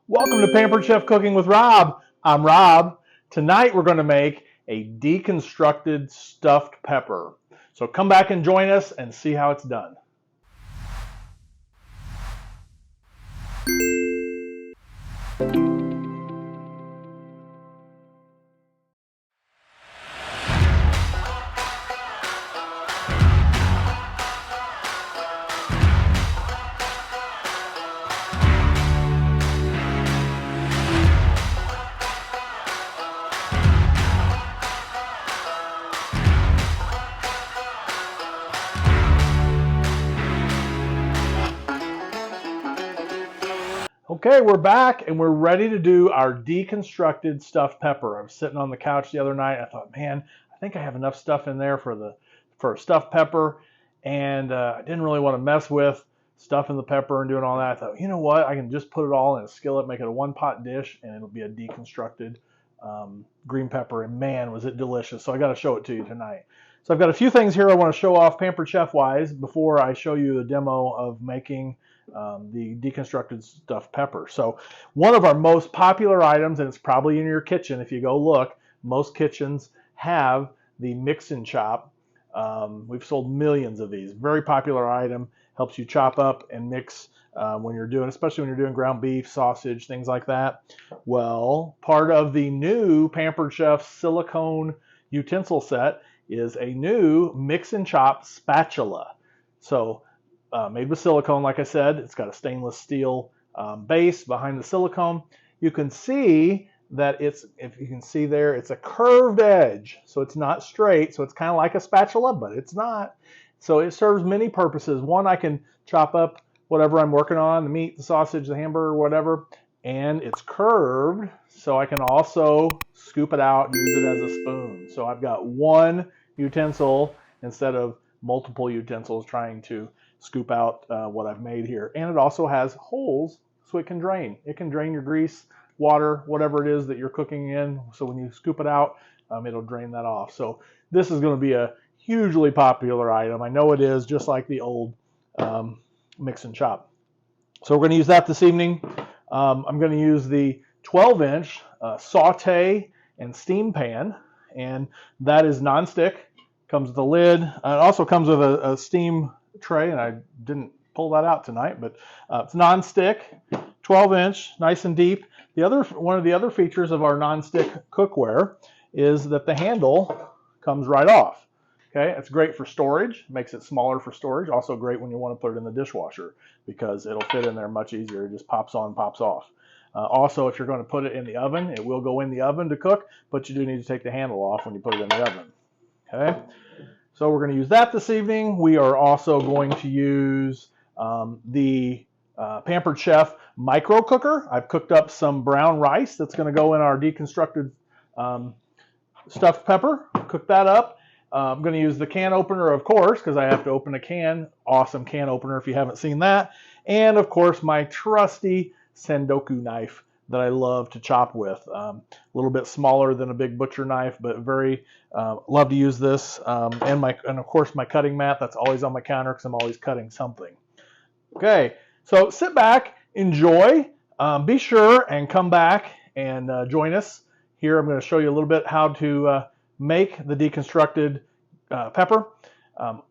Welcome to Pampered Chef Cooking with Rob. I'm Rob. Tonight we're going to make a deconstructed stuffed pepper. So come back and join us and see how it's done. Okay, we're back and we're ready to do our deconstructed stuffed pepper. I was sitting on the couch the other night. I thought, man, I think I have enough stuff in there for a stuffed pepper, and I didn't really want to mess with stuffing the pepper and doing all that. I thought, you know what? I can just put it all in a skillet, make it a one-pot dish, and it'll be a deconstructed green pepper. And man, was it delicious! So I got to show it to you tonight. So I've got a few things here I want to show off Pampered Chef wise before I show you the demo of making the deconstructed stuffed pepper. So one of our most popular items, and it's probably in your kitchen if you go look, most kitchens have the mix and chop. We've sold millions of these. Very popular item, helps you chop up and mix when you're doing, especially when you're doing ground beef, sausage, things like that. Well, part of the new Pampered Chef silicone utensil set is a new mix and chop spatula. So made with silicone, like I said. It's got a stainless steel base behind the silicone. You can see that if you can see there, it's a curved edge. So it's not straight. So it's kind of like a spatula, but it's not. So it serves many purposes. One, I can chop up whatever I'm working on, the meat, the sausage, the hamburger, whatever. And it's curved, so I can also scoop it out and use it as a spoon. So I've got one utensil instead of multiple utensils trying to scoop out what I've made here. And it also has holes so it can drain. It can drain your grease, water, whatever it is that you're cooking in. So when you scoop it out, it'll drain that off. So this is going to be a hugely popular item. I know it is, just like the old mix and chop. So we're going to use that this evening. I'm going to use the 12-inch Saute and steam pan, and that is nonstick. Comes with a lid. It also comes with a steam tray, and I didn't pull that out tonight, but it's nonstick, 12-inch, nice and deep. One of the other features of our nonstick cookware is that the handle comes right off. Okay, it's great for storage, makes it smaller for storage. Also great when you want to put it in the dishwasher because it'll fit in there much easier. It just pops on, pops off. Also, if you're going to put it in the oven, it will go in the oven to cook, but you do need to take the handle off when you put it in the oven. Okay, so we're going to use that this evening. We are also going to use the Pampered Chef micro cooker. I've cooked up some brown rice that's going to go in our deconstructed stuffed pepper. Cook that up. I'm going to use the can opener, of course, because I have to open a can. Awesome can opener if you haven't seen that. And, of course, my trusty Sendoku knife that I love to chop with. A little bit smaller than a big butcher knife, but very love to use this. And of course, my cutting mat. That's always on my counter because I'm always cutting something. Okay, so sit back, enjoy. Be sure and come back and join us. Here I'm going to show you a little bit how to make the deconstructed pepper.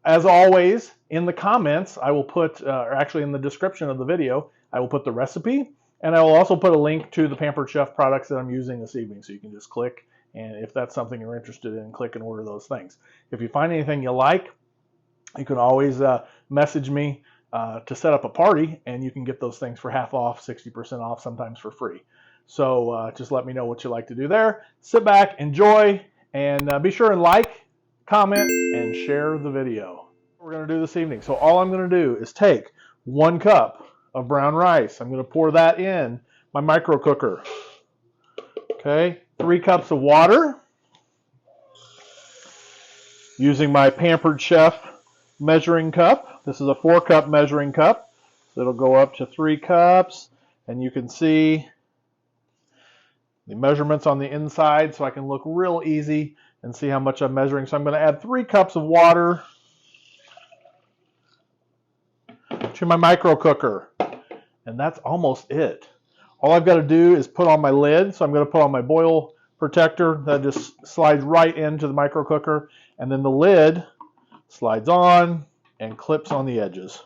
As always, in the comments, I will put, or actually in the description of the video, I will put the recipe, and I will also put a link to the Pampered Chef products that I'm using this evening. So you can just click, and if that's something you're interested in, click and order those things. If you find anything you like, you can always message me to set up a party, and you can get those things for half off, 60% off, sometimes for free. So just let me know what you like to do there. Sit back, enjoy, and be sure and like, comment, and share the video. What we're going to do this evening. So all I'm going to do is take 1 cup of brown rice. I'm going to pour that in my micro cooker. Okay, 3 cups of water. Using my Pampered Chef measuring cup. This is a 4-cup measuring cup. So it'll go up to 3 cups. And you can see the measurements on the inside so I can look real easy and see how much I'm measuring. So I'm going to add 3 cups of water to my micro cooker. And that's almost it. All I've got to do is put on my lid. So I'm going to put on my boil protector that just slides right into the micro cooker, and then the lid slides on and clips on the edges.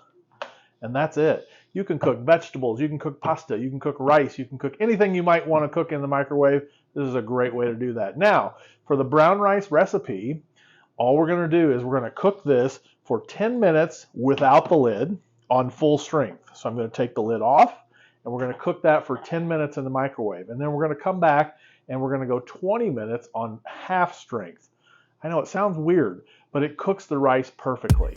And that's it. You can cook vegetables, you can cook pasta, you can cook rice, you can cook anything you might want to cook in the microwave. This is a great way to do that. Now, for the brown rice recipe, all we're going to do is we're going to cook this for 10 minutes without the lid on full strength. So I'm going to take the lid off, and we're going to cook that for 10 minutes in the microwave. And then we're going to come back and we're going to go 20 minutes on half strength. I know it sounds weird, but it cooks the rice perfectly.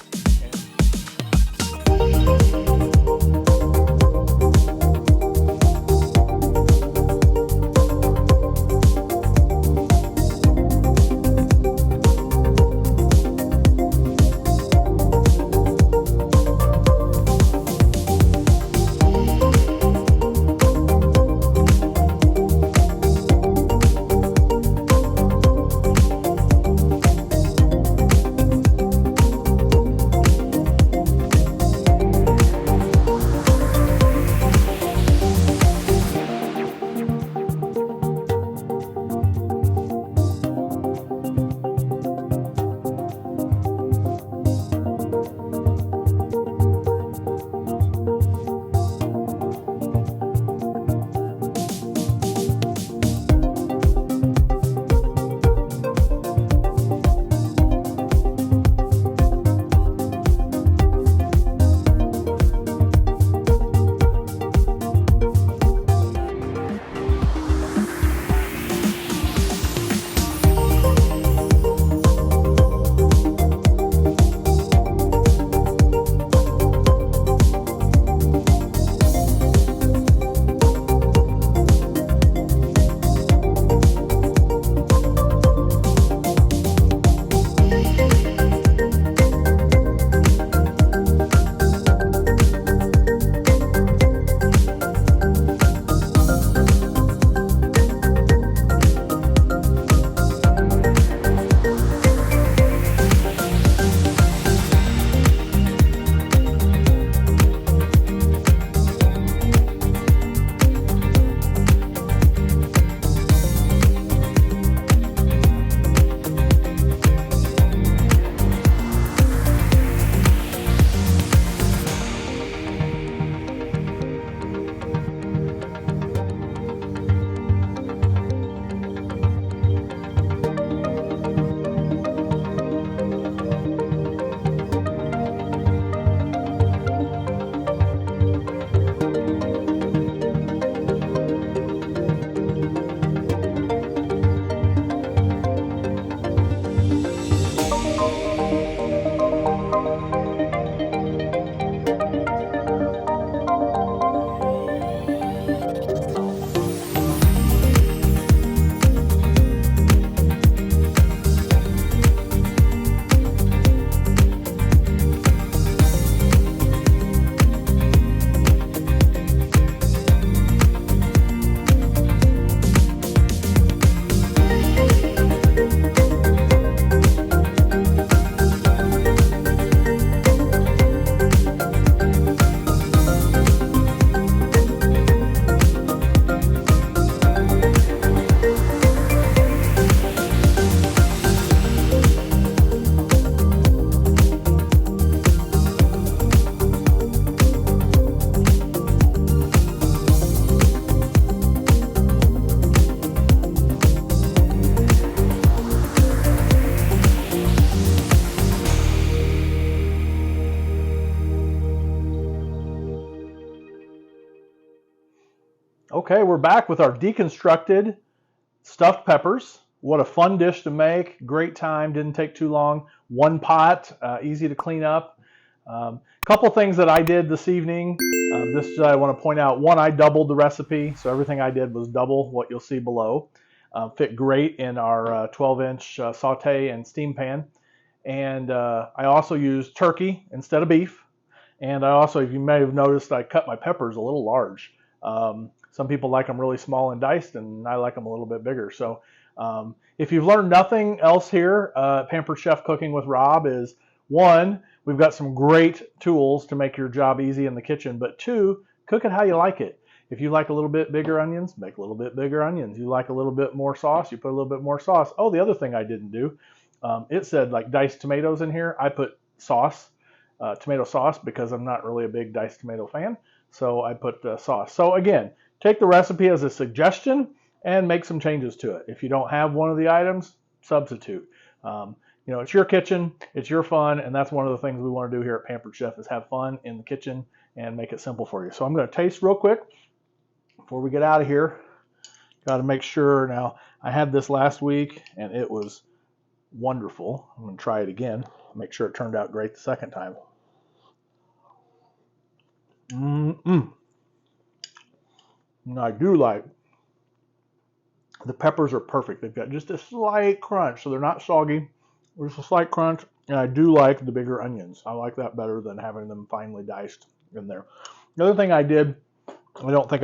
Okay, we're back with our deconstructed stuffed peppers. What a fun dish to make. Great time, didn't take too long. One pot, easy to clean up. Couple things that I did this evening. This I want to point out. One, I doubled the recipe, so everything I did was double what you'll see below. Fit great in our 12-inch saute and steam pan. And I also used turkey instead of beef. And I also, if you may have noticed, I cut my peppers a little large. Some people like them really small and diced, and I like them a little bit bigger. So if you've learned nothing else here, Pampered Chef Cooking with Rob is, one, we've got some great tools to make your job easy in the kitchen, but two, cook it how you like it. If you like a little bit bigger onions, make a little bit bigger onions. You like a little bit more sauce, you put a little bit more sauce. Oh, the other thing I didn't do, it said like diced tomatoes in here. I put sauce, tomato sauce, because I'm not really a big diced tomato fan. So I put sauce. So again, take the recipe as a suggestion and make some changes to it. If you don't have one of the items, substitute. You know, it's your kitchen, it's your fun, and that's one of the things we want to do here at Pampered Chef is have fun in the kitchen and make it simple for you. So I'm going to taste real quick before we get out of here. Got to make sure. Now, I had this last week and it was wonderful. I'm going to try it again, make sure it turned out great the second time. And I do like the peppers are perfect. They've got just a slight crunch, so they're not soggy. There's a slight crunch, and I do like the bigger onions. I like that better than having them finely diced in there. The other thing I did, I don't think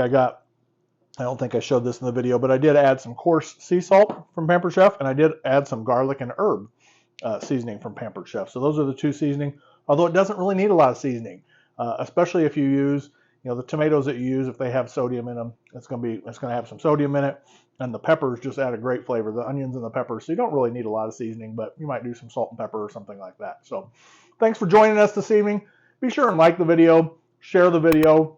I showed this in the video, but I did add some coarse sea salt from Pampered Chef, and I did add some garlic and herb seasoning from Pampered Chef. So those are the two seasoning, although it doesn't really need a lot of seasoning, especially if you use, you know, the tomatoes that you use, if they have sodium in them, it's going to have some sodium in it. And the peppers just add a great flavor, the onions and the peppers. So you don't really need a lot of seasoning, but you might do some salt and pepper or something like that. So thanks for joining us this evening. Be sure and like the video, share the video,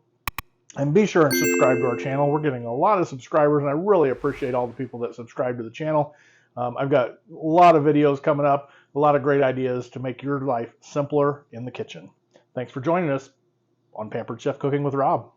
and be sure and subscribe to our channel. We're getting a lot of subscribers, and I really appreciate all the people that subscribe to the channel. I've got a lot of videos coming up, a lot of great ideas to make your life simpler in the kitchen. Thanks for joining us on Pampered Chef Cooking with Rob.